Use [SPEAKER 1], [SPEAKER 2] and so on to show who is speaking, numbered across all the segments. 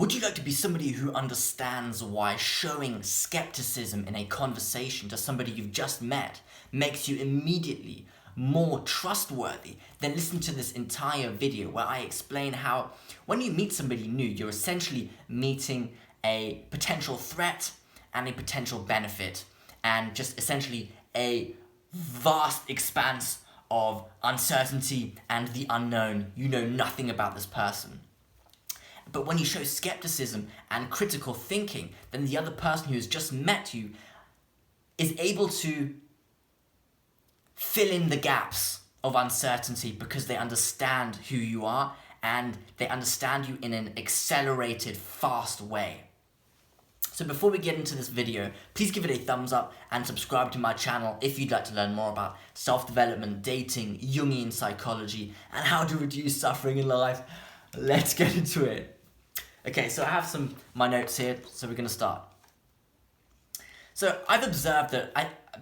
[SPEAKER 1] Would you like to be somebody who understands why showing skepticism in a conversation to somebody you've just met makes you immediately more trustworthy? Then listen to this entire video where I explain how when you meet somebody new, you're essentially meeting a potential threat and a potential benefit, and just essentially a vast expanse of uncertainty and the unknown. You know nothing about this person. But when you show skepticism and critical thinking, then the other person who has just met you is able to fill in the gaps of uncertainty because they understand who you are and they understand you in an accelerated, fast way. So before we get into this video, please give it a thumbs up and subscribe to my channel if you'd like to learn more about self-development, dating, Jungian psychology, and how to reduce suffering in life. Let's get into it. Okay, so I have my notes here, so we're going to start. So I've observed that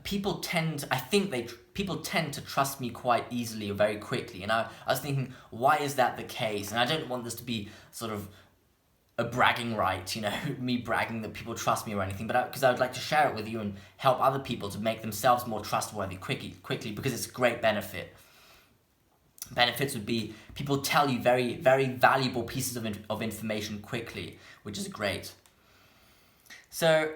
[SPEAKER 1] people tend to trust me quite easily or very quickly, and I was thinking, why is that the case? And I don't want this to be sort of a bragging right, me bragging that people trust me or anything, but because I would like to share it with you and help other people to make themselves more trustworthy quickly because it's a great benefit. Benefits would be people tell you very, very valuable pieces of information quickly, which is great. So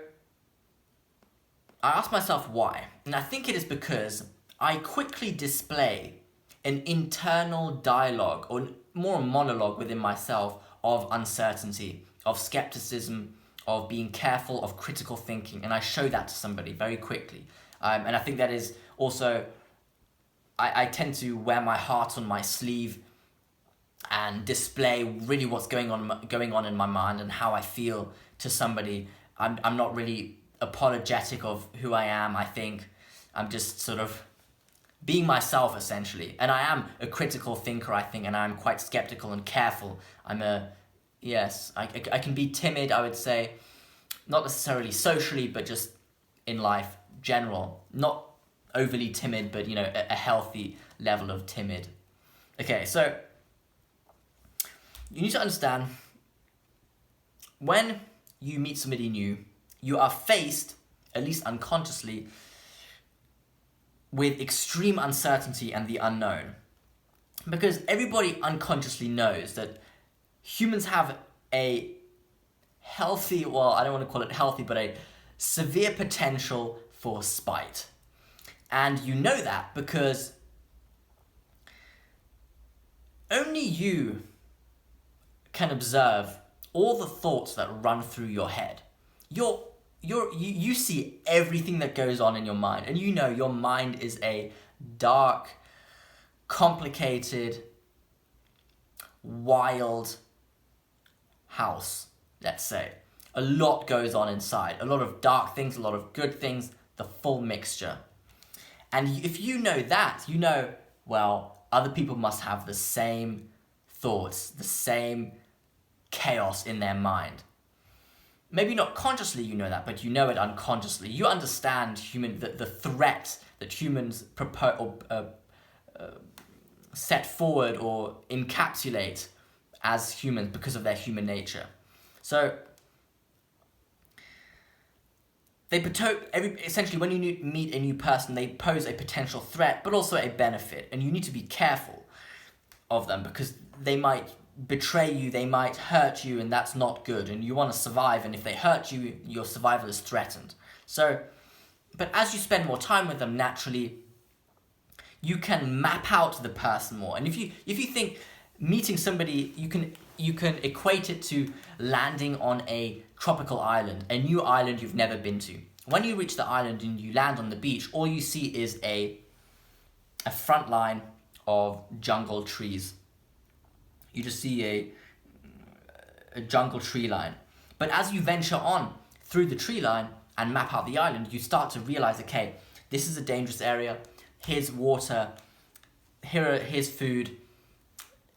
[SPEAKER 1] I asked myself why, and I think it is because I quickly display an internal dialogue, or more a monologue within myself, of uncertainty, of skepticism, of being careful, of critical thinking, and I show that to somebody very quickly. And I think that is also, I tend to wear my heart on my sleeve and display really what's going on in my mind and how I feel to somebody. I'm not really apologetic of who I am, I think. I'm just sort of being myself, essentially. And I am a critical thinker, I think, and I'm quite skeptical and careful. I can be timid, I would say. Not necessarily socially, but just in life, general. Not overly timid, but, a healthy level of timid. Okay, so you need to understand, when you meet somebody new, you are faced, at least unconsciously, with extreme uncertainty and the unknown. Because everybody unconsciously knows that humans have a healthy, well, I don't want to call it healthy, but a severe potential for spite. And you know that because only you can observe all the thoughts that run through your head. You see everything that goes on in your mind, and your mind is a dark, complicated, wild house, let's say. A lot goes on inside, a lot of dark things, a lot of good things, the full mixture. And if you know that, well, other people must have the same thoughts, the same chaos in their mind. Maybe not consciously you know that, but you know it unconsciously. You understand the threat that humans set forward or encapsulate as humans because of their human nature. So essentially, when you meet a new person, they pose a potential threat, but also a benefit, and you need to be careful of them because they might betray you, they might hurt you, and that's not good, and you want to survive, and if they hurt you, your survival is threatened. So, but as you spend more time with them, naturally, you can map out the person more. And if you think meeting somebody, you can equate it to landing on a tropical island, a new island you've never been to. When you reach the island and you land on the beach, all you see is a front line of jungle trees. You just see a jungle tree line. But as you venture on through the tree line and map out the island, you start to realize, okay, this is a dangerous area, here's water, here's food,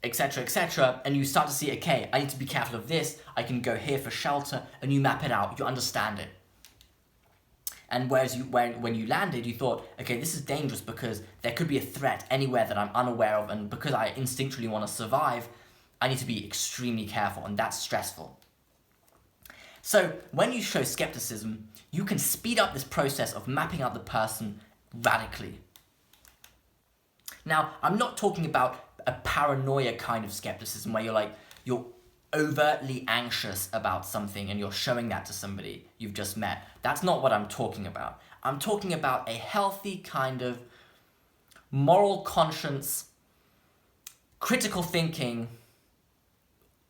[SPEAKER 1] etc., and you start to see, okay, I need to be careful of this, I can go here for shelter, and you map it out, you understand it. And whereas when you landed, you thought, okay, this is dangerous because there could be a threat anywhere that I'm unaware of, and because I instinctually want to survive, I need to be extremely careful, and that's stressful. So when you show skepticism, you can speed up this process of mapping out the person radically. Now, I'm not talking about a paranoia kind of skepticism where you're overtly anxious about something and you're showing that to somebody you've just met. That's not what I'm talking about. I'm talking about a healthy kind of moral conscience, critical thinking,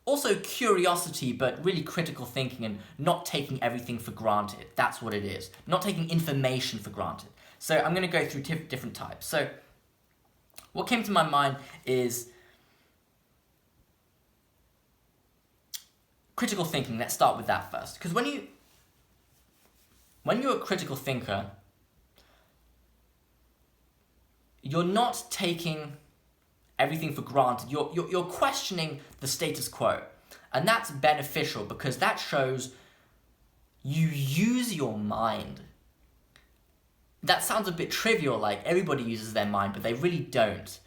[SPEAKER 1] also curiosity, but really critical thinking and not taking everything for granted. That's what it is. Not taking information for granted. So I'm going to go through different types. So what came to my mind is critical thinking. Let's start with that first. Because when you're a critical thinker, you're not taking everything for granted. You're questioning the status quo. And that's beneficial because that shows you use your mind. That sounds a bit trivial, like everybody uses their mind, but they really don't.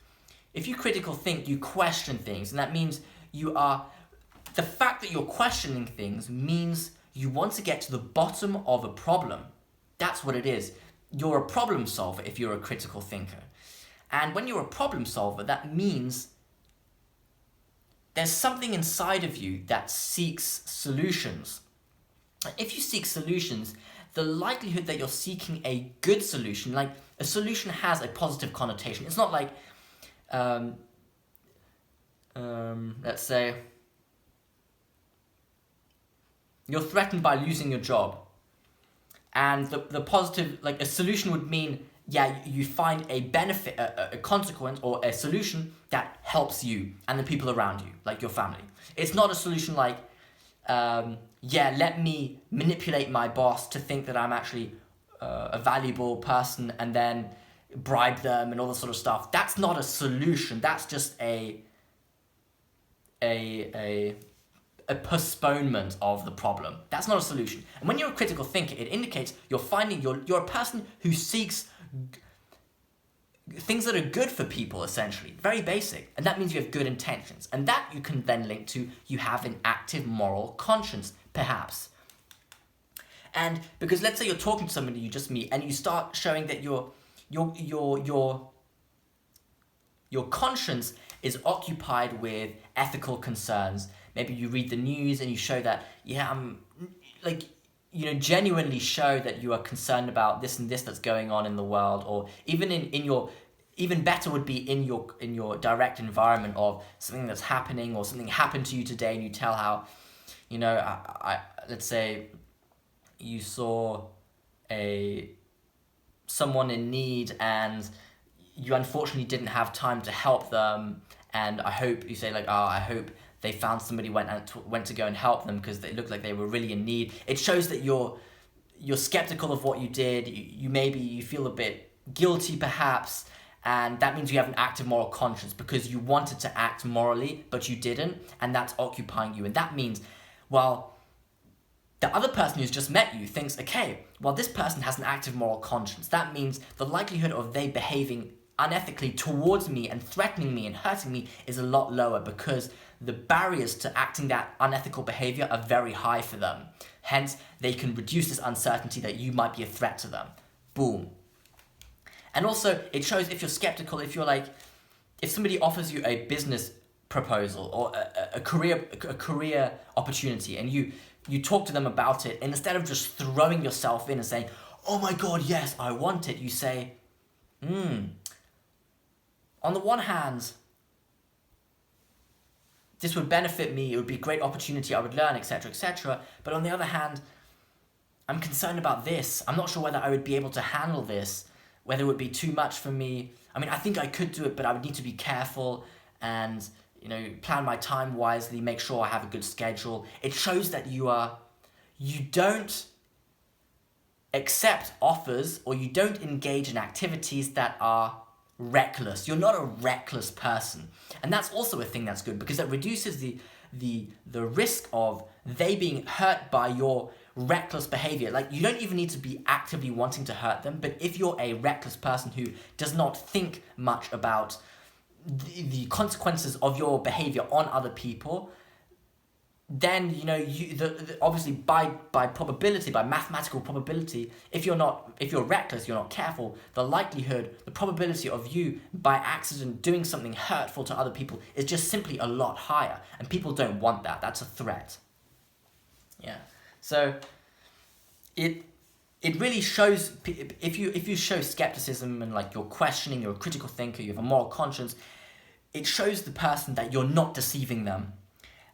[SPEAKER 1] If you critical think, you question things, and that means the fact that you're questioning things means you want to get to the bottom of a problem. That's what it is. You're a problem solver if you're a critical thinker. And when you're a problem solver, that means there's something inside of you that seeks solutions. If you seek solutions, the likelihood that you're seeking a good solution, like a solution has a positive connotation. It's not like, let's say, you're threatened by losing your job. And the positive, like a solution would mean, you find a benefit, a consequence or a solution that helps you and the people around you, like your family. It's not a solution like, let me manipulate my boss to think that I'm actually a valuable person and then bribe them and all this sort of stuff. That's not a solution. That's just a postponement of the problem. That's not a solution. And when you're a critical thinker, it indicates you're a person who seeks things that are good for people, essentially. Very basic. And that means you have good intentions. And that you can then link to you have an active moral conscience, perhaps. And because let's say you're talking to somebody you just meet and you start showing that your conscience is occupied with ethical concerns. Maybe you read the news and you show that, genuinely show that you are concerned about this and this that's going on in the world, or even even better would be in your direct environment of something that's happening or something happened to you today, and you tell how, let's say you saw someone in need and you unfortunately didn't have time to help them, and I hope they found somebody went to go and help them because they looked like they were really in need. It shows that you're skeptical of what you did. You feel a bit guilty perhaps, and that means you have an active moral conscience because you wanted to act morally but you didn't, and that's occupying you. And that means, the other person who's just met you thinks, okay, this person has an active moral conscience. That means the likelihood of they behaving unethically towards me and threatening me and hurting me is a lot lower because the barriers to acting that unethical behavior are very high for them. Hence, they can reduce this uncertainty that you might be a threat to them. Boom. And also, it shows if you're skeptical, if somebody offers you a business proposal or a career opportunity, and you talk to them about it, and instead of just throwing yourself in and saying, oh my God, yes, I want it, you say, on the one hand, this would benefit me, it would be a great opportunity, I would learn, etc., etc. But on the other hand, I'm concerned about this. I'm not sure whether I would be able to handle this, whether it would be too much for me. I mean, I think I could do it, but I would need to be careful and, plan my time wisely, make sure I have a good schedule. It shows that you don't accept offers or you don't engage in activities that are reckless. You're not a reckless person. And that's also a thing that's good because that reduces the risk of they being hurt by your reckless behavior. Like, you don't even need to be actively wanting to hurt them, but if you're a reckless person who does not think much about the consequences of your behavior on other people, then obviously by probability, by mathematical probability, if you're reckless, you're not careful, the probability of you by accident doing something hurtful to other people is just simply a lot higher, and people don't want that. That's a threat. Yeah. So it really shows, if you show skepticism and like you're questioning, you're a critical thinker, you have a moral conscience, it shows the person that you're not deceiving them,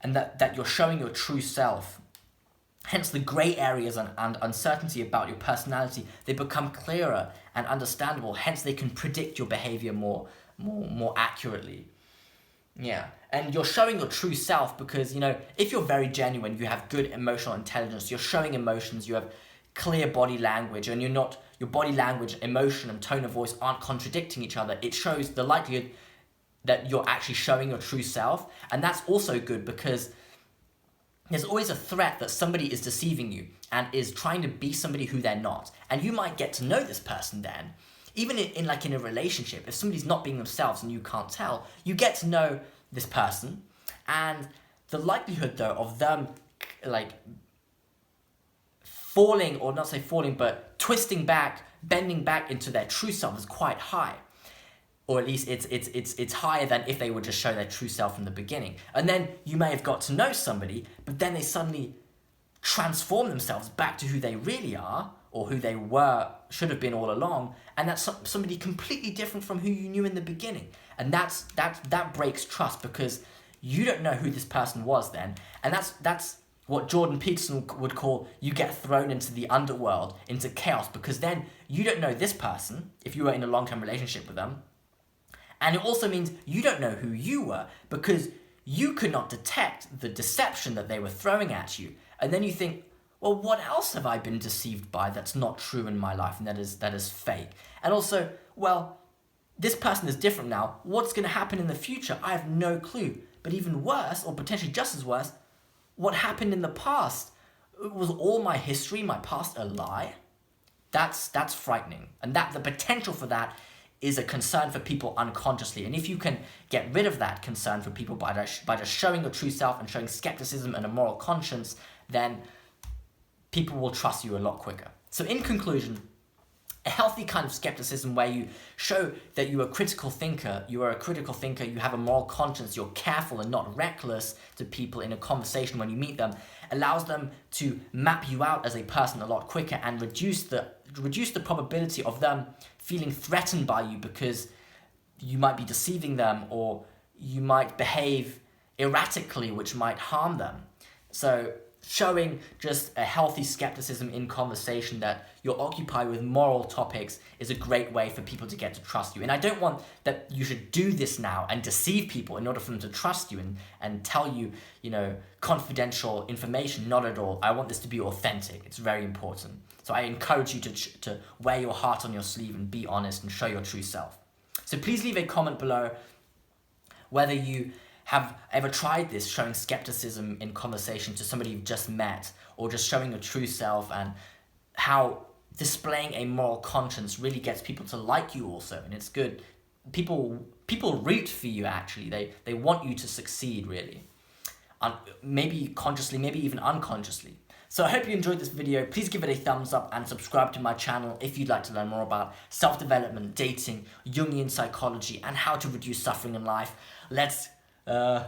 [SPEAKER 1] and that you're showing your true self. Hence the grey areas and uncertainty about your personality, they become clearer and understandable. Hence they can predict your behavior more accurately. Yeah, and you're showing your true self because, if you're very genuine, you have good emotional intelligence, you're showing emotions, you have clear body language, and your body language, emotion, and tone of voice aren't contradicting each other. It shows the likelihood that you're actually showing your true self, and that's also good because there's always a threat that somebody is deceiving you and is trying to be somebody who they're not, and you might get to know this person then. Even in a relationship, if somebody's not being themselves and you can't tell, you get to know this person, and the likelihood though of them falling, or not say falling, but twisting back, bending back into their true self is quite high. Or at least it's higher than if they would just show their true self from the beginning. And then you may have got to know somebody, but then they suddenly transform themselves back to who they really are, or who they should have been all along, and that's somebody completely different from who you knew in the beginning. And that breaks trust, because you don't know who this person was then, and that's what Jordan Peterson would call, you get thrown into the underworld, into chaos, because then you don't know this person if you were in a long-term relationship with them. And it also means you don't know who you were, because you could not detect the deception that they were throwing at you. And then you think, well, what else have I been deceived by that's not true in my life and that is fake? And also, well, this person is different now. What's going to happen in the future? I have no clue. But even worse, or potentially just as worse, what happened in the past? Was all my history, my past, a lie? That's frightening. And the potential for that is a concern for people unconsciously. And if you can get rid of that concern for people by just showing your true self and showing skepticism and a moral conscience, then people will trust you a lot quicker. So in conclusion, a healthy kind of skepticism where you show that you are a critical thinker, you have a moral conscience, you're careful and not reckless to people in a conversation when you meet them, allows them to map you out as a person a lot quicker and reduce the probability of them feeling threatened by you because you might be deceiving them, or you might behave erratically which might harm them. So showing just a healthy skepticism in conversation, that you're occupied with moral topics, is a great way for people to get to trust you. And I don't want that you should do this now and deceive people in order for them to trust you and tell you, confidential information. Not at all. I want this to be authentic. It's very important. So I encourage you to wear your heart on your sleeve and be honest and show your true self. So please leave a comment below whether you have ever tried this, showing skepticism in conversation to somebody you've just met, or just showing your true self, and how displaying a moral conscience really gets people to like you also. And it's good. People root for you, actually. They want you to succeed, really. Maybe consciously, maybe even unconsciously. So I hope you enjoyed this video. Please give it a thumbs up and subscribe to my channel if you'd like to learn more about self-development, dating, Jungian psychology, and how to reduce suffering in life. Let's go.